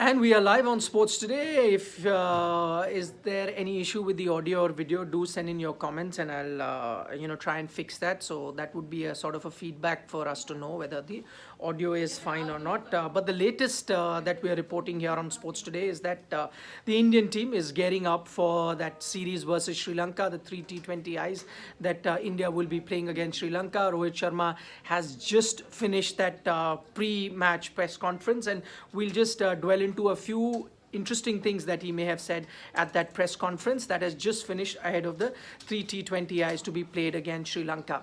And we are live on Sports Today. If is there any issue with the audio or video, do send in your comments, and I'll try and fix that. So that would be a sort of a feedback for us to know whether the audio is fine or not. But the latest that we are reporting here on Sports Today is that the Indian team is gearing up for that series versus Sri Lanka, the three T20Is that India will be playing against Sri Lanka. Rohit Sharma has just finished that pre-match press conference, and we'll just dwell into a few interesting things that he may have said at that press conference that has just finished ahead of the three T20Is to be played against Sri Lanka.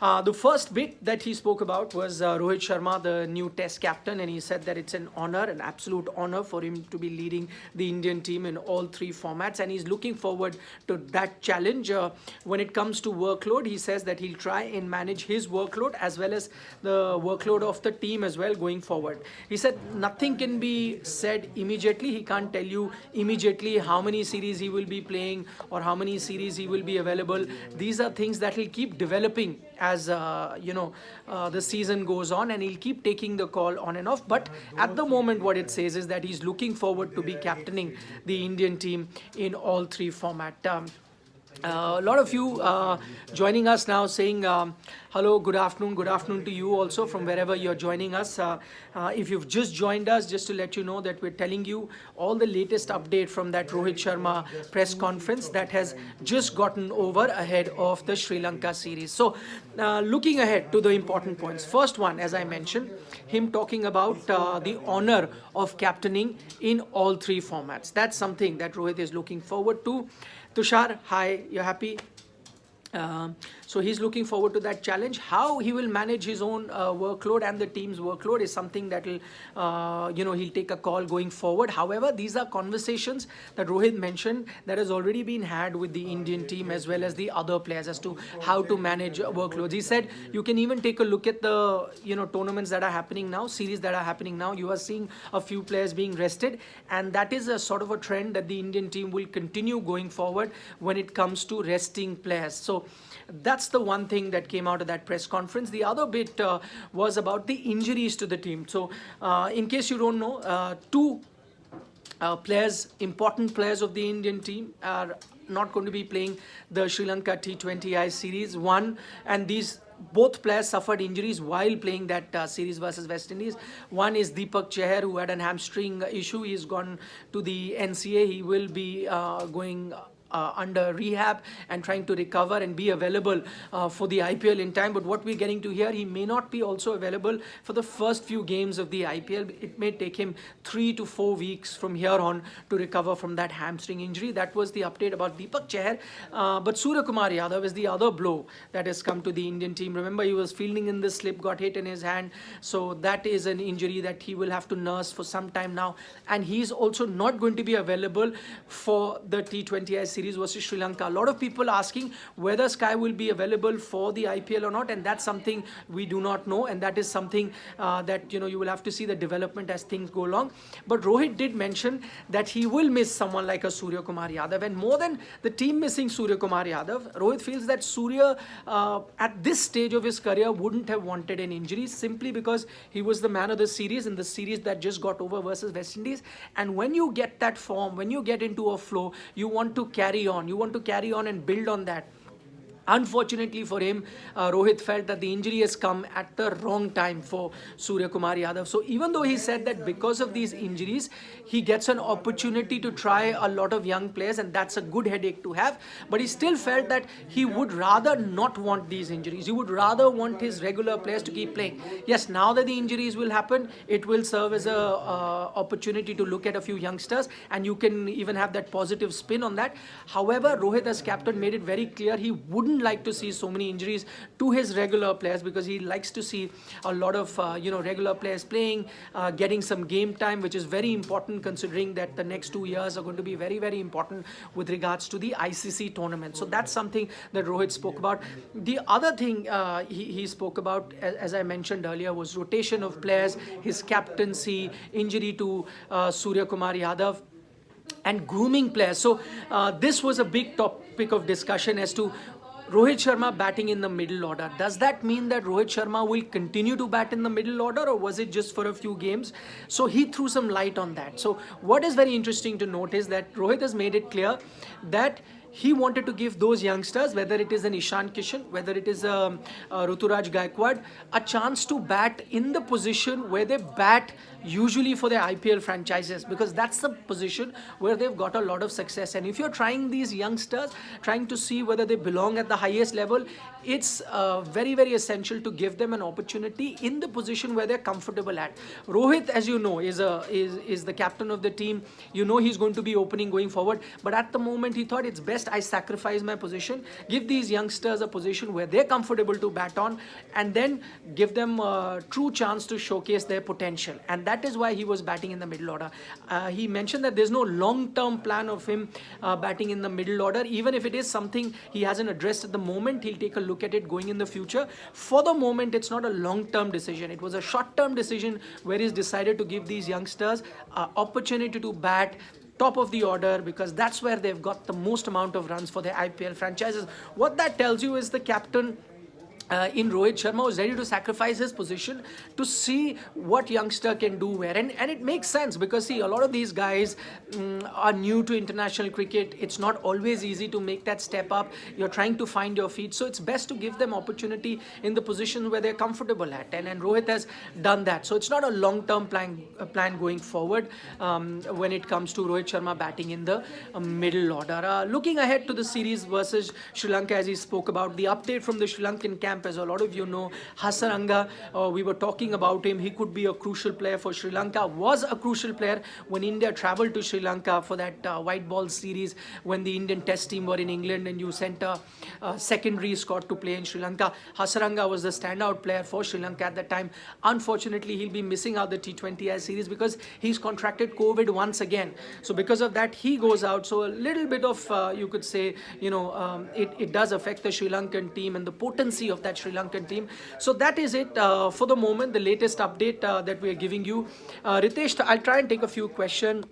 The first bit that he spoke about was Rohit Sharma, the new Test captain, and he said that it's an honor, an absolute honor for him to be leading the Indian team in all three formats, and he's looking forward to that challenge. When it comes to workload, he says that he'll try and manage his workload as well as the workload of the team as well going forward. He said nothing can be said immediately. He can't tell you immediately how many series he will be playing or how many series he will be available. These are things that will keep developing as the season goes on, and he'll keep taking the call on and off. But at the moment, what it says is that he's looking forward to be captaining the Indian team in all three formats. A lot of you joining us now saying hello, good afternoon to you also from wherever you're joining us. If you've just joined us, just to let you know that we're telling you all the latest update from that Rohit Sharma press conference that has just gotten over ahead of the Sri Lanka series. So looking ahead to the important points. First one, as I mentioned, him talking about the honor of captaining in all three formats. That's something that Rohit is looking forward to. Tushar, hi, you're happy? So he's looking forward to that challenge. How he will manage his own workload and the team's workload is something that will, he'll take a call going forward. However, these are conversations that Rohit mentioned that has already been had with the Indian team as well as the other players as to how to manage workloads. He said you can even take a look at the tournaments that are happening now, series that are happening now. You are seeing a few players being rested, and that is a sort of a trend that the Indian team will continue going forward when it comes to resting players. So that's the one thing that came out of that press conference. The other bit was about the injuries to the team. So in case you don't know, two important players of the Indian team are not going to be playing the Sri Lanka T20I series. Both players suffered injuries while playing that series versus West Indies. One is Deepak Chahar, who had an hamstring issue. He's gone to the NCA. He will be going under rehab and trying to recover and be available for the IPL in time. But what we're getting to hear, he may not be also available for the first few games of the IPL. It may take him 3 to 4 weeks from here on to recover from that hamstring injury. That was the update about Deepak Chahar. But Surya Kumar Yadav is the other blow that has come to the Indian team. Remember, he was fielding in the slip, got hit in his hand. So that is an injury that he will have to nurse for some time now. And he's also not going to be available for the T20I series versus Sri Lanka. A lot of people asking whether Sky will be available for the IPL or not, and that's something we do not know, and that is something that you will have to see the development as things go along. But Rohit did mention that he will miss someone like a Surya Kumar Yadav, and more than the team missing Surya Kumar Yadav, Rohit feels that Surya at this stage of his career wouldn't have wanted an injury simply because he was the man of the series in the series that just got over versus West Indies. And when you get that form, when you get into a flow, you want to carry on and build on that. Unfortunately for him, Rohit felt that the injury has come at the wrong time for Surya Kumar Yadav. So even though he said that because of these injuries, he gets an opportunity to try a lot of young players, and that's a good headache to have, but he still felt that he would rather not want these injuries. He would rather want his regular players to keep playing. Yes, now that the injuries will happen, it will serve as a opportunity to look at a few youngsters, and you can even have that positive spin on that. However, Rohit as captain made it very clear he wouldn't like to see so many injuries to his regular players, because he likes to see a lot of regular players playing, getting some game time, which is very important considering that the next 2 years are going to be very, very important with regards to the ICC tournament. So that's something that Rohit spoke about. The other thing he spoke about, as I mentioned earlier, was rotation of players, his captaincy, injury to Surya Kumar Yadav, and grooming players. So this was a big topic of discussion as to Rohit Sharma batting in the middle order. Does that mean that Rohit Sharma will continue to bat in the middle order, or was it just for a few games? So he threw some light on that. So what is very interesting to note is that Rohit has made it clear that he wanted to give those youngsters, whether it is an Ishan Kishan, whether it is a Ruturaj Gaikwad, a chance to bat in the position where they bat usually for their IPL franchises, because that's the position where they've got a lot of success. And if you're trying these youngsters, trying to see whether they belong at the highest level, it's very, very essential to give them an opportunity in the position where they're comfortable at. Rohit, as you know, is the captain of the team. You know he's going to be opening going forward. But at the moment, he thought it's best I sacrifice my position, give these youngsters a position where they're comfortable to bat on, and then give them a true chance to showcase their potential. And that is why he was batting in the middle order. He mentioned that there's no long-term plan of him batting in the middle order. Even if it is something he hasn't addressed at the moment, he'll take a look at it going in the future. For the moment, it's not a long-term decision. It was a short-term decision where he's decided to give these youngsters opportunity to bat top of the order, because that's where they've got the most amount of runs for their IPL franchises. What that tells you is the captain in Rohit Sharma was ready to sacrifice his position to see what youngster can do where. And it makes sense, because see, a lot of these guys are new to international cricket. It's not always easy to make that step up. You're trying to find your feet. So it's best to give them opportunity in the positions where they're comfortable at. And Rohit has done that. So it's not a long-term plan going forward when it comes to Rohit Sharma batting in the middle order. Looking ahead to the series versus Sri Lanka, as he spoke about, the update from the Sri Lankan camp, as a lot of you know, Hasaranga, we were talking about him. He could be a crucial player for Sri Lanka, was a crucial player when India travelled to Sri Lanka for that white ball series, when the Indian test team were in England and you sent a secondary squad to play in Sri Lanka. Hasaranga was the standout player for Sri Lanka at that time. Unfortunately, he'll be missing out the T20I series because he's contracted COVID once again. So because of that, he goes out. So a little bit of, you could say, it does affect the Sri Lankan team and the potency of that Sri Lankan team. So that is it for the moment, the latest update that we are giving you. Ritesh, I'll try and take a few questions.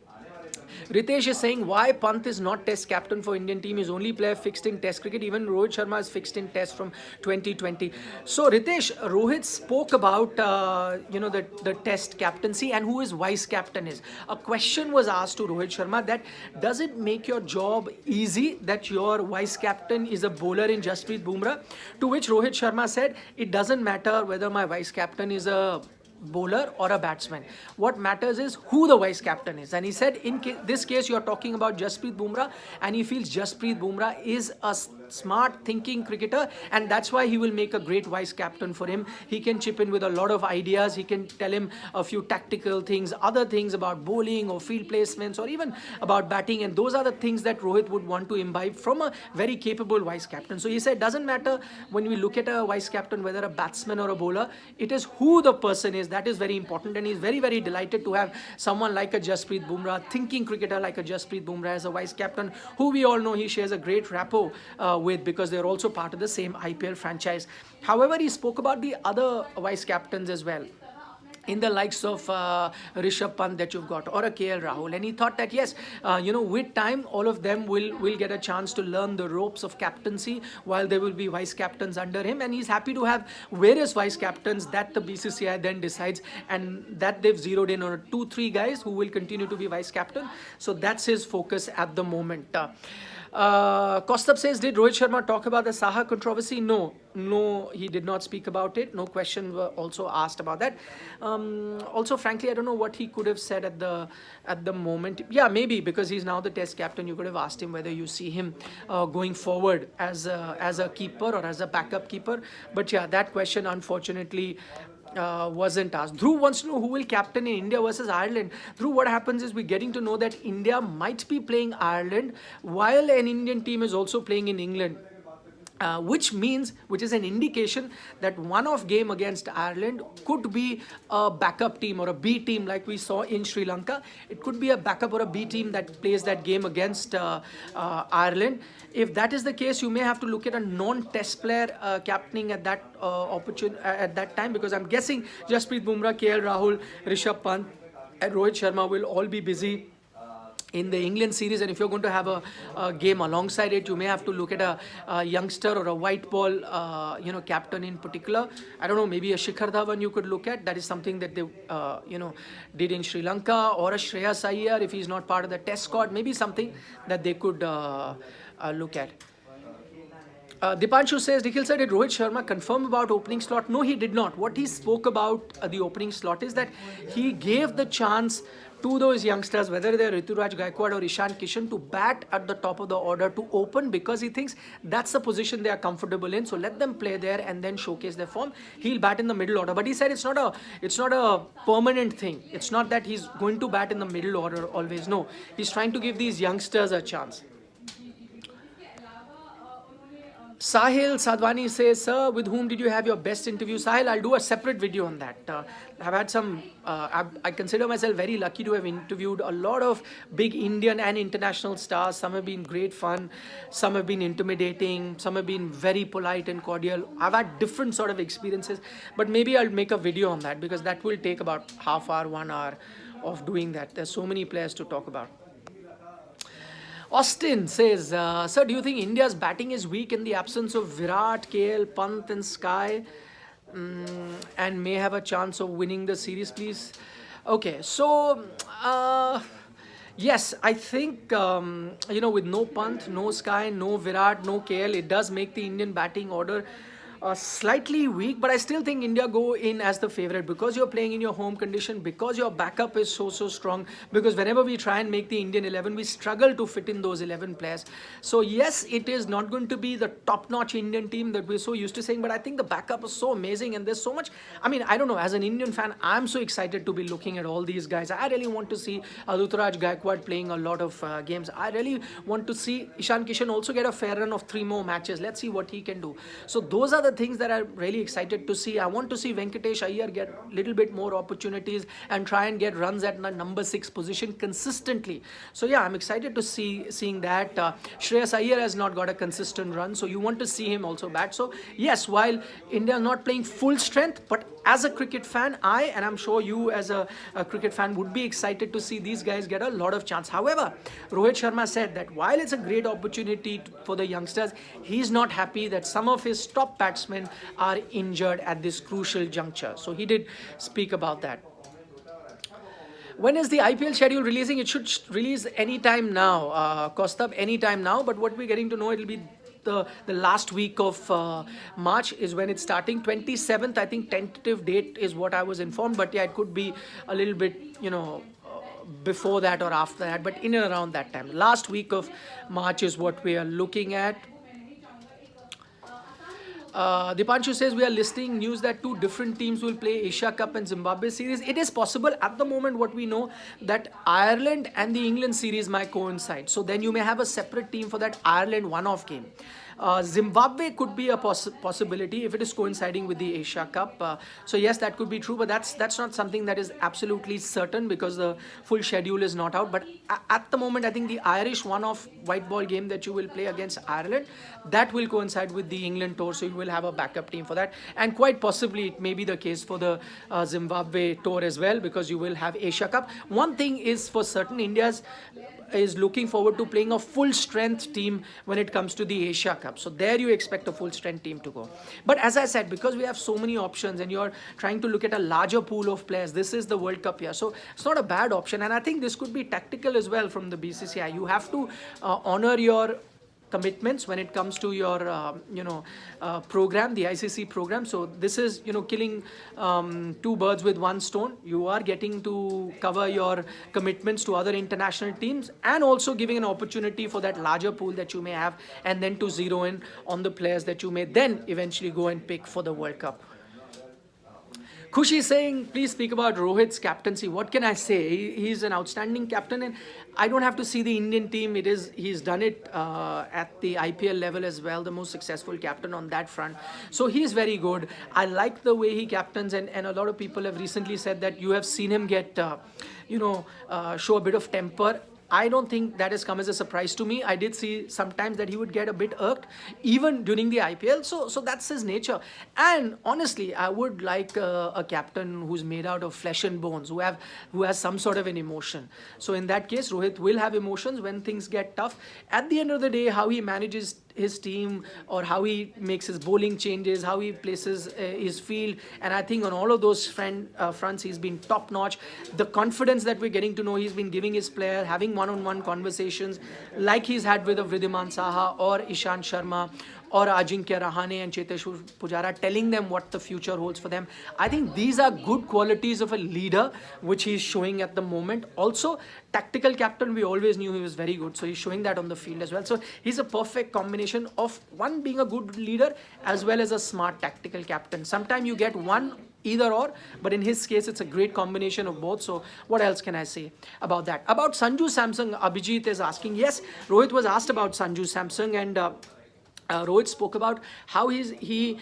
Ritesh is saying why Pant is not test captain for Indian team. He's only player fixed in test cricket. Even Rohit Sharma is fixed in test from 2020. So Ritesh, Rohit spoke about the test captaincy and who his vice captain is. A question was asked to Rohit Sharma that does it make your job easy that your vice captain is a bowler in Jasprit Bumrah? To which Rohit Sharma said, it doesn't matter whether my vice captain is a bowler or a batsman. What matters is who the vice captain is. And he said in this case you're talking about Jasprit Bumrah, and he feels Jasprit Bumrah is a smart thinking cricketer, and that's why he will make a great vice captain for him. He can chip in with a lot of ideas. He can tell him a few tactical things, other things about bowling or field placements or even about batting, and those are the things that Rohit would want to imbibe from a very capable vice captain. So he said doesn't matter when we look at a vice captain whether a batsman or a bowler, it is who the person is. That is very important, and he's very, very delighted to have someone like a Jasprit Bumrah, thinking cricketer like a Jasprit Bumrah as a vice captain, who we all know he shares a great rapport with, because they're also part of the same IPL franchise. However, he spoke about the other vice captains as well, in the likes of Rishabh Pant that you've got, or a KL Rahul. And he thought that yes, with time all of them will get a chance to learn the ropes of captaincy while there will be vice captains under him, and he's happy to have various vice captains that the BCCI then decides, and that they've zeroed in on 2-3 guys who will continue to be vice captain. So that's his focus at the moment. Kostab says, did Rohit Sharma talk about the Saha controversy? No, he did not speak about it. No questions were also asked about that. Also, frankly, I don't know what he could have said at the moment. Yeah, maybe because he's now the test captain, you could have asked him whether you see him going forward as a keeper or as a backup keeper. But yeah, that question unfortunately wasn't asked. Dhruv wants to know who will captain in India versus Ireland. Dhruv, what happens is we're getting to know that India might be playing Ireland while an Indian team is also playing in England. Which is an indication that one-off game against Ireland could be a backup team or a B team like we saw in Sri Lanka. It could be a backup or a B team that plays that game against Ireland. If that is the case, you may have to look at a non-test player captaining at that at that time, because I'm guessing Jasprit Bumrah, KL Rahul, Rishabh Pant and Rohit Sharma will all be busy in the England series, and if you're going to have a game alongside it, you may have to look at a youngster or a white ball, captain in particular. I don't know, maybe a Shikhar Dhawan you could look at. That is something that they, did in Sri Lanka, or a Shreyas Iyer if he's not part of the Test squad. Maybe something that they could look at. Dipanshu says, Nikhil sir, did Rohit Sharma confirm about opening slot? No, he did not. What he spoke about the opening slot is that he gave the chance to those youngsters, whether they're Rituraj Gaikwad or Ishan Kishan, to bat at the top of the order, to open, because he thinks that's the position they are comfortable in. So let them play there and then showcase their form. He'll bat in the middle order. But he said it's not a permanent thing. It's not that he's going to bat in the middle order always. No, he's trying to give these youngsters a chance. Sahil Sadwani says, sir, with whom did you have your best interview? Sahil, I'll do a separate video on that. I've had some, I consider myself very lucky to have interviewed a lot of big Indian and international stars. Some have been great fun, some have been intimidating, some have been very polite and cordial. I've had different sort of experiences, but maybe I'll make a video on that, because that will take about half hour, 1 hour of doing that. There's so many players to talk about. Austin says, sir, do you think India's batting is weak in the absence of Virat, KL, Pant and Sky, and may have a chance of winning the series, please? Okay, so, yes, I think, with no Pant, no Sky, no Virat, no KL, it does make the Indian batting order slightly weak, but I still think India go in as the favorite, because you're playing in your home condition, because your backup is so strong, because whenever we try and make the Indian 11, we struggle to fit in those 11 players. So yes, it is not going to be the top-notch Indian team that we're so used to saying, but I think the backup is so amazing, and there's so much. I mean, I don't know, as an Indian fan, I'm so excited to be looking at all these guys. I really want to see Rituraj Gaikwad playing a lot of games. I really want to see Ishan Kishan also get a fair run of 3 more matches. Let's see what he can do. So those are the things that I'm really excited to see. I want to see Venkatesh Iyer get a little bit more opportunities and try and get runs at the number 6 position consistently. So yeah, I'm excited to seeing that. Shreyas Iyer has not got a consistent run, so you want to see him also bat. So yes, while India is not playing full strength, but as a cricket fan, and I'm sure you as a cricket fan would be excited to see these guys get a lot of chance. However, Rohit Sharma said that while it's a great opportunity for the youngsters, he's not happy that some of his top batsmen are injured at this crucial juncture. So he did speak about that. When is the IPL schedule releasing? It should release anytime now. Kostab, anytime now. But what we're getting to know, it'll be the last week of March is when it's starting. 27th, I think, tentative date is what I was informed. But yeah, it could be a little bit, before that or after that. But in and around that time. Last week of March is what we are looking at. Dipanshu says, we are listing news that 2 different teams will play Asia Cup and Zimbabwe series. It is possible at the moment. What we know, that Ireland and the England series might coincide. So then you may have a separate team for that Ireland one-off game. Zimbabwe could be a possibility if it is coinciding with the Asia Cup. So yes, that could be true, but that's not something that is absolutely certain, because the full schedule is not out. But at the moment, I think the Irish one-off white ball game that you will play against Ireland, that will coincide with the England tour, so you will have a backup team for that. And quite possibly it may be the case for the Zimbabwe tour as well, because you will have Asia Cup. One thing is for certain, India is looking forward to playing a full strength team when it comes to the Asia Cup. So there you expect a full strength team to go. But as I said, because we have so many options and you're trying to look at a larger pool of players, this is the World Cup year. So it's not a bad option. And I think this could be tactical as well from the BCCI. You have to honor your commitments when it comes to your program, the ICC program. So this is killing 2 birds with 1 stone. You are getting to cover your commitments to other international teams, and also giving an opportunity for that larger pool that you may have, and then to zero in on the players that you may then eventually go and pick for the World Cup. Khushi saying, please speak about Rohit's captaincy. What can I say? He's an outstanding captain, and I don't have to see the Indian team. He's done it at the IPL level as well, the most successful captain on that front. So he's very good. I like the way he captains, and a lot of people have recently said that you have seen him get, show a bit of temper. I don't think that has come as a surprise to me. I did see sometimes that he would get a bit irked even during the IPL. So that's his nature. And honestly, I would like a captain who's made out of flesh and bones, who has some sort of an emotion. So in that case, Rohit will have emotions when things get tough. At the end of the day, how he manages his team, or how he makes his bowling changes, how he places his field, and I think on all of those fronts he's been top notch. The confidence that we're getting to know he's been giving his player, having one-on-one conversations like he's had with Vriddhiman Saha or Ishant Sharma or Ajinkya Rahane and Cheteshwar Pujara, telling them what the future holds for them. I think these are good qualities of a leader, which he's showing at the moment. Also, tactical captain, we always knew he was very good, so he's showing that on the field as well. So he's a perfect combination of one being a good leader as well as a smart tactical captain. Sometimes you get one either or, but in his case it's a great combination of both. So what else can I say about that? About Sanju Samson, Abhijit is asking. Yes, Rohit was asked about Sanju Samson, and Rohit spoke about how he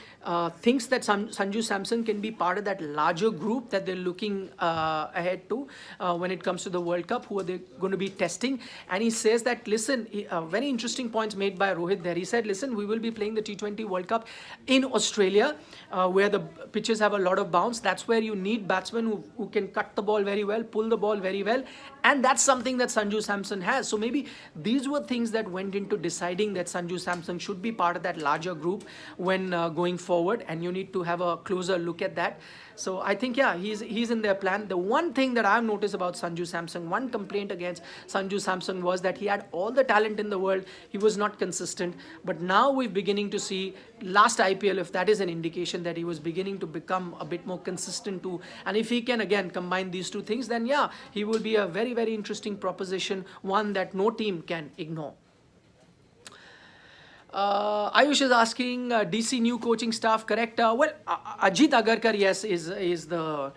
thinks that Sanju Samson can be part of that larger group that they're looking ahead to when it comes to the World Cup, who are they going to be testing. And he says that, listen, very interesting points made by Rohit there. He said, listen, we will be playing the T20 World Cup in Australia, where the pitches have a lot of bounce. That's where you need batsmen who can cut the ball very well, pull the ball very well. And that's something that Sanju Samson has. So maybe these were things that went into deciding that Sanju Samson should be part of that larger group when going forward, and you need to have a closer look at that. So I think, yeah, he's in their plan. The one thing that I've noticed about Sanju Samson, one complaint against Sanju Samson was that he had all the talent in the world. He was not consistent. But now we're beginning to see, last IPL, if that is an indication that he was beginning to become a bit more consistent too. And if he can again combine these two things, then yeah, he will be a very, very interesting proposition, one that no team can ignore. Ayush is asking, DC new coaching staff, correct? Well, Ajit Agarkar, yes, is the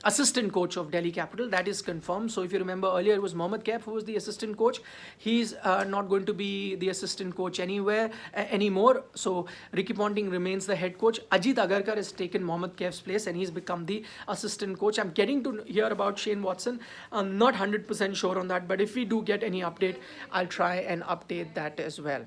assistant coach of Delhi Capital. That is confirmed. So if you remember earlier, it was Mohammad Kaif who was the assistant coach. He's not going to be the assistant coach anymore. So Ricky Ponting remains the head coach. Ajit Agarkar has taken Mohammad Kaif's place and he's become the assistant coach. I'm getting to hear about Shane Watson. I'm not 100% sure on that, but if we do get any update, I'll try and update that as well.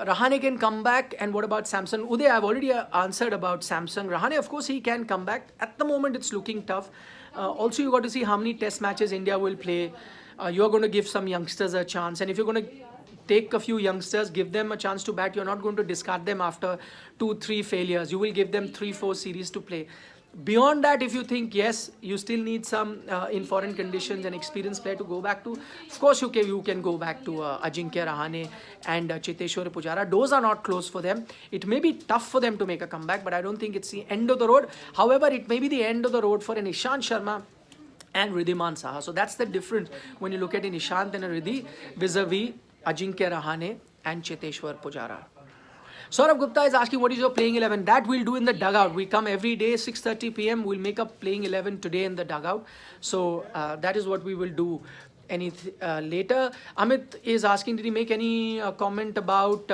Rahane can come back, and what about Samson? Uday, I've already answered about Samson. Rahane, of course, he can come back. At the moment, it's looking tough. Also, you got to see how many test matches India will play. You're going to give some youngsters a chance, and if you're going to take a few youngsters, give them a chance to bat, you're not going to discard them after 2-3 failures. You will give them 3-4 series to play. Beyond that, if you think, yes, you still need some in foreign conditions and experienced player to go back to, of course you can go back to Ajinkya Rahane and Cheteshwar Pujara. Those are not close for them. It may be tough for them to make a comeback, but I don't think it's the end of the road. However, it may be the end of the road for an Ishant Sharma and Wriddhiman Saha. So that's the difference when you look at an Ishant and a Riddhi vis-a-vis Ajinkya Rahane and Cheteshwar Pujara. Saurabh Gupta is asking, what is your playing 11? That we'll do in the dugout. We come every day, 6:30 p.m. We'll make up playing 11 today in the dugout. So that is what we will do later. Amit is asking, did he make any comment about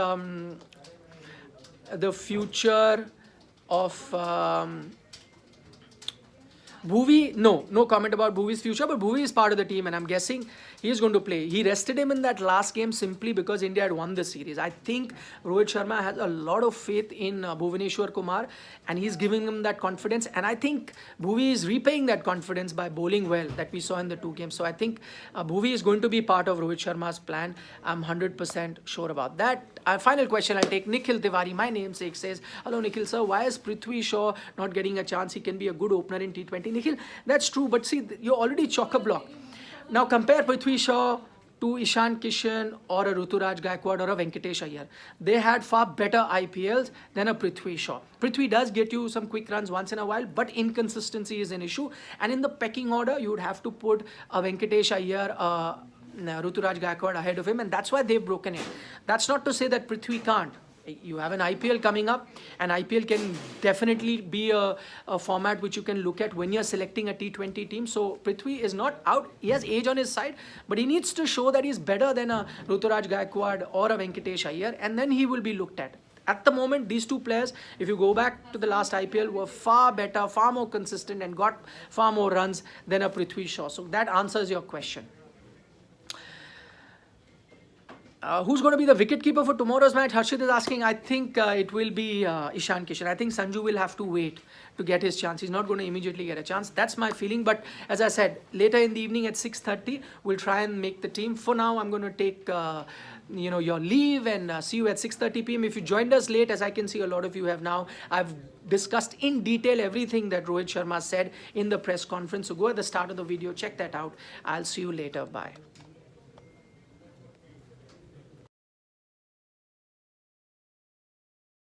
the future of Bhuvi? No comment about Bhuvi's future, but Bhuvi is part of the team and I'm guessing he is going to play. He rested him in that last game simply because India had won the series. I think Rohit Sharma has a lot of faith in Bhuvaneshwar Kumar and he's giving him that confidence. And I think Bhuvi is repaying that confidence by bowling well that we saw in the 2 games. So I think Bhuvi is going to be part of Rohit Sharma's plan. I'm 100% sure about that. Final question I'll take. Nikhil Tiwari, my namesake, says, hello Nikhil sir, why is Prithvi Shaw not getting a chance? He can be a good opener in T20. Nikhil, that's true, but see, you're already chock-a-block. Now compare Prithvi Shaw to Ishan Kishan or a Ruturaj Gaikwad or a Venkatesh Iyer. They had far better IPLs than a Prithvi Shaw. Prithvi does get you some quick runs once in a while, but inconsistency is an issue. And in the pecking order, you would have to put a Venkatesh Iyer, Ruturaj Gaikwad ahead of him, and that's why they've broken it. That's not to say that Prithvi can't. You have an IPL coming up, and IPL can definitely be a format which you can look at when you're selecting a T20 team. So Prithvi is not out. He has age on his side, but he needs to show that he's better than a Ruturaj Gaikwad or a Venkatesh Iyer, and then he will be looked at. At the moment, these two players, if you go back to the last IPL, were far better, far more consistent, and got far more runs than a Prithvi Shaw. So that answers your question. Who's going to be the wicketkeeper for tomorrow's match? Harshit is asking. I think it will be Ishan Kishan. I think Sanju will have to wait to get his chance. He's not going to immediately get a chance. That's my feeling. But as I said, later in the evening at 6:30, we'll try and make the team. For now, I'm going to take your leave and see you at 6:30 p.m. If you joined us late, as I can see a lot of you have now, I've discussed in detail everything that Rohit Sharma said in the press conference. So go at the start of the video, check that out. I'll see you later. Bye.